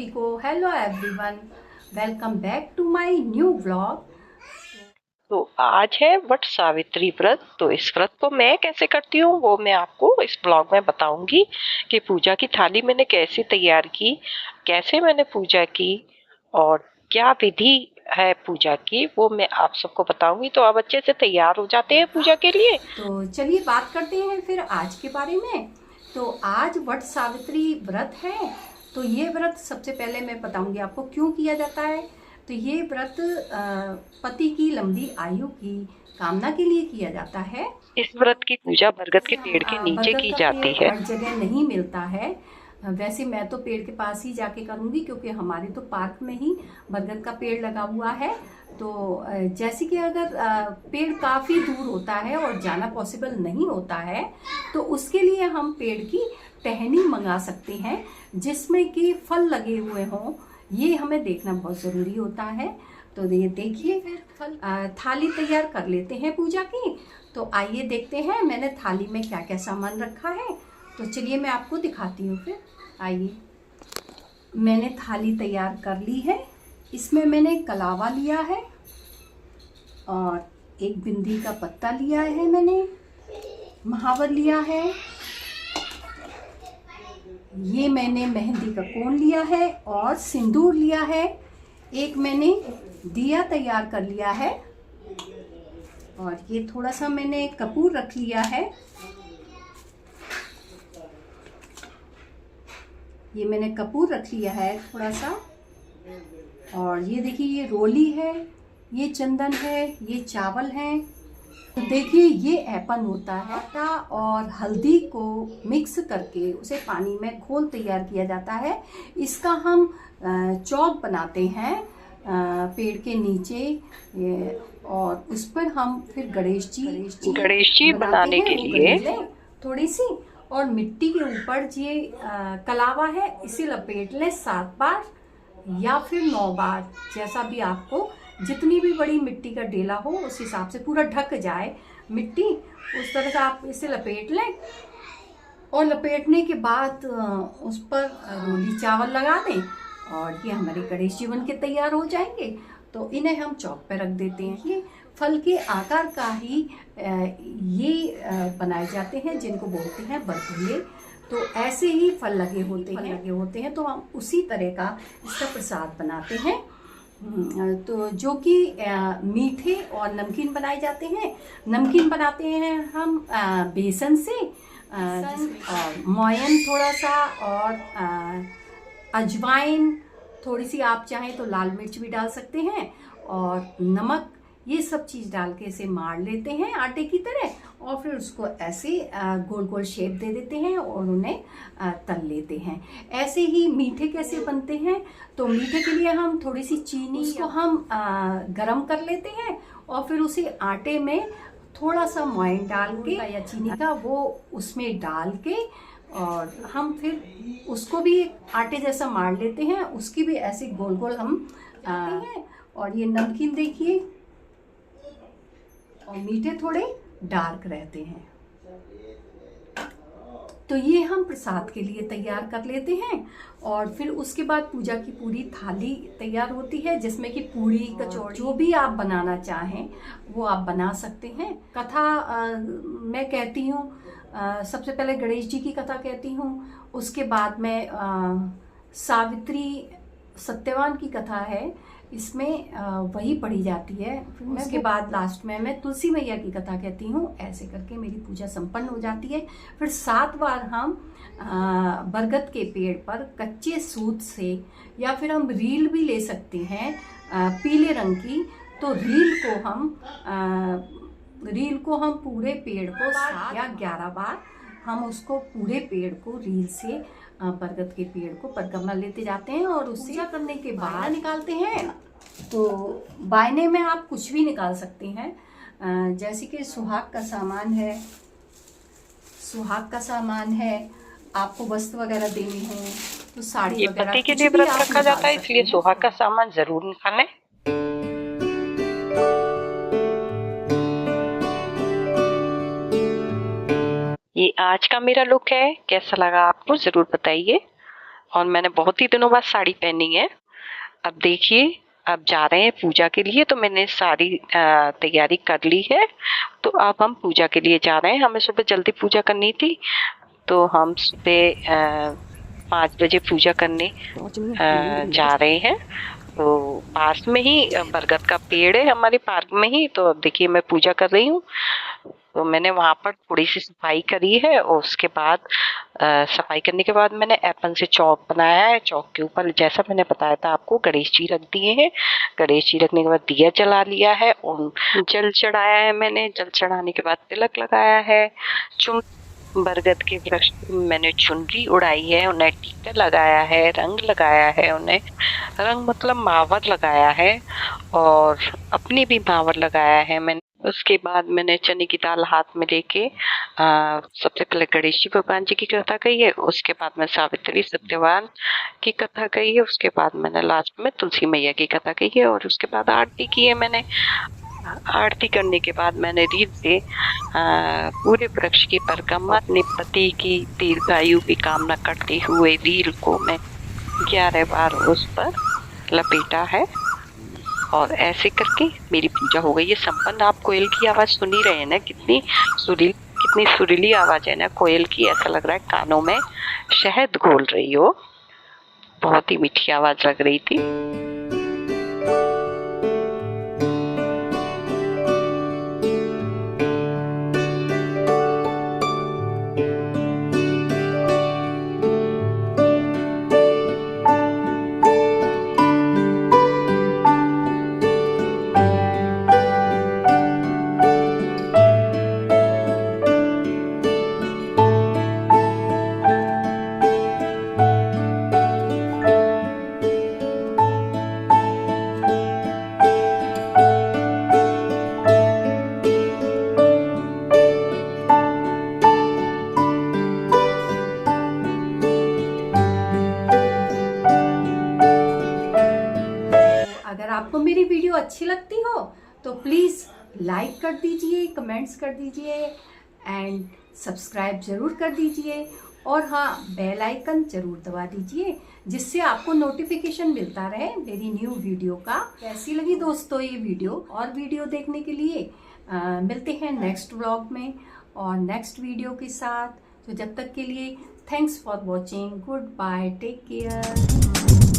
सभी को। Hello everyone, welcome back to my new vlog. तो आज है वट सावित्री व्रत। तो इस व्रत को मैं कैसे करती हूँ वो मैं आपको इस ब्लॉग में बताऊंगी कि पूजा की थाली मैंने कैसे तैयार की, कैसे मैंने पूजा की और क्या विधि है पूजा की, वो मैं आप सबको बताऊंगी। तो आप अच्छे से तैयार हो जाते हैं पूजा के लिए। तो चलिए बात करते हैं फिर आज के बारे में। तो आज वट सावित्री व्रत है। तो ये व्रत सबसे पहले मैं बताऊंगी आपको क्यों किया जाता है। तो ये व्रत पति की लंबी आयु की कामना के लिए किया जाता है। इस व्रत की पूजा बरगद के पेड़ के नीचे बरगद की का जाती पेड़ है। हर जगह नहीं मिलता है। वैसे मैं तो पेड़ के पास ही जाके करूंगी क्योंकि हमारे तो पार्क में ही बरगद का पेड़ लगा हुआ है। तो जैसे कि अगर पेड़ काफी दूर होता है और जाना पॉसिबल नहीं होता है तो उसके लिए हम पेड़ की टहनी मंगा सकते हैं जिसमें कि फल लगे हुए हों। ये हमें देखना बहुत जरूरी होता है। तो ये देखिए फिर फल थाली तैयार कर लेते हैं पूजा की। तो आइए देखते हैं मैंने थाली में क्या क्या सामान रखा है। तो चलिए मैं आपको दिखाती हूँ फिर। आइए, मैंने थाली तैयार कर ली है। इसमें मैंने कलावा लिया है और एक बिंदी का पत्ता लिया है, मैंने महावर लिया है, ये मैंने मेहंदी का कोन लिया है और सिंदूर लिया है, एक मैंने दिया तैयार कर लिया है और ये थोड़ा सा मैंने कपूर रख लिया है। ये मैंने कपूर रख लिया है थोड़ा सा। और ये देखिए ये रोली है, ये चंदन है, ये चावल है। तो देखिए ये ऐपन होता है। आटा और हल्दी को मिक्स करके उसे पानी में घोल तैयार किया जाता है। इसका हम चौक बनाते हैं पेड़ के नीचे और उस पर हम फिर गणेश जी बनाने के लिए थोड़ी सी और मिट्टी के ऊपर ये कलावा है इसे लपेट लें 7 बार या फिर 9 बार, जैसा भी आपको जितनी भी बड़ी मिट्टी का डेला हो उस हिसाब से पूरा ढक जाए मिट्टी, उस तरह से आप इसे लपेट लें। और लपेटने के बाद उस पर रोली चावल लगा दें और ये हमारे गणेश जी बन के तैयार हो जाएंगे। तो इन्हें हम चौक पे रख देते हैं। ये फल के आकार का ही ये बनाए जाते हैं जिनको बोलते हैं बरगुल्ले। तो ऐसे ही फल लगे होते हैं तो हम उसी तरह का इसका प्रसाद बनाते हैं। तो जो कि मीठे और नमकीन बनाए जाते हैं। नमकीन बनाते हैं हम बेसन से और मोयन थोड़ा सा और अजवाइन थोड़ी सी, आप चाहें तो लाल मिर्च भी डाल सकते हैं और नमक, ये सब चीज़ डाल के इसे मार लेते हैं आटे की तरह और फिर उसको ऐसे गोल गोल शेप दे देते हैं और उन्हें तल लेते हैं। ऐसे ही मीठे कैसे बनते हैं, तो मीठे के लिए हम थोड़ी सी चीनी उसको हम गरम कर लेते हैं और फिर उसे आटे में थोड़ा सा मोयन डाल के या चीनी का वो उसमें डाल के और हम फिर उसको भी आटे जैसा मार लेते हैं। उसकी भी ऐसे गोल गोल हम हैं। और ये नमकीन देखिए और मीठे थोड़े डार्क रहते हैं। तो ये हम प्रसाद के लिए तैयार कर लेते हैं और फिर उसके बाद पूजा की पूरी थाली तैयार होती है जिसमें कि पूरी कचौड़ी जो भी आप बनाना चाहें वो आप बना सकते हैं। कथा मैं कहती हूँ, सबसे पहले गणेश जी की कथा कहती हूँ, उसके बाद में सावित्री सत्यवान की कथा है, इसमें वही पढ़ी जाती है। फिर उसके बाद लास्ट में मैं तुलसी मैया की कथा कहती हूँ। ऐसे करके मेरी पूजा संपन्न हो जाती है। फिर 7 बार हम बरगद के पेड़ पर कच्चे सूत से या फिर हम रील भी ले सकते हैं पीले रंग की। तो रील को हम पूरे पेड़ को 7 या 11 बार हम उसको पूरे पेड़ को रील से बरगद के पेड़ को परिक्रमा लेते जाते हैं और उससे पूजा करने के बाद निकालते हैं। तो बायने में आप कुछ भी निकाल सकते हैं, जैसे कि सुहाग का सामान है, आपको वस्त्र वगैरह देनी हो तो साड़ी वगैरह। पति के लिए व्रत रखा जाता है इसलिए सुहाग का सामान जरूर निकालें। ये आज का मेरा लुक है, कैसा लगा आपको जरूर बताइए। और मैंने बहुत ही दिनों बाद साड़ी पहनी है। अब देखिए, अब जा रहे हैं पूजा के लिए। तो मैंने सारी तैयारी कर ली है, तो अब हम पूजा के लिए जा रहे हैं। हमें सुबह जल्दी पूजा करनी थी, तो हम सुबह 5 बजे पूजा करने जा रहे हैं। तो पास में ही बरगद का पेड़ है हमारे पार्क में ही। तो अब देखिए मैं पूजा कर रही हूँ। तो मैंने वहाँ पर थोड़ी सी सफाई करी है, और उसके बाद सफाई करने के बाद मैंने एप्पन से चौक बनाया है। चौक के ऊपर जैसा मैंने बताया था आपको, गणेश जी रख दिए हैं। गणेश जी रखने के बाद दिया जला लिया है, और जल चढ़ाया है मैंने। जल चढ़ाने के बाद तिलक लगाया है। बरगद के वृक्ष पर मैंने चुनरी उड़ाई है, उन्हें टीका लगाया है, रंग लगाया है। उन्हें रंग मतलब मावर लगाया है, और अपनी भी मावर लगाया है मैंने। उसके बाद मैंने चने की दाल हाथ में लेके सबसे पहले गणेश जी भगवान जी की कथा कही है। उसके बाद में सावित्री सत्यवान की कथा कही है। उसके बाद मैंने लास्ट में तुलसी मैया की कथा कही है, और उसके बाद आरती की है मैंने। आरती करने के बाद मैंने रील से पूरे वृक्ष की परिक्रमा, अपने पति की दीर्घायु की कामना करते हुए रील को मैं 11 बार उस पर लपेटा है, और ऐसे करके मेरी पूजा हो गई है संपन्न। आप कोयल की आवाज सुन ही रहे हैं ना, कितनी सुरीली आवाज है ना कोयल की। ऐसा लग रहा है कानों में शहद घोल रही हो। बहुत ही मीठी आवाज लग रही थी। अगर आपको मेरी वीडियो अच्छी लगती हो तो प्लीज़ लाइक कर दीजिए, कमेंट्स कर दीजिए, एंड सब्सक्राइब ज़रूर कर दीजिए। और हाँ, बेल आइकन ज़रूर दबा दीजिए, जिससे आपको नोटिफिकेशन मिलता रहे मेरी न्यू वीडियो का। कैसी लगी दोस्तों ये वीडियो? और वीडियो देखने के लिए मिलते हैं नेक्स्ट व्लॉग में और नेक्स्ट वीडियो के साथ। तो जब तक के लिए thanks for watching, good bye, take care.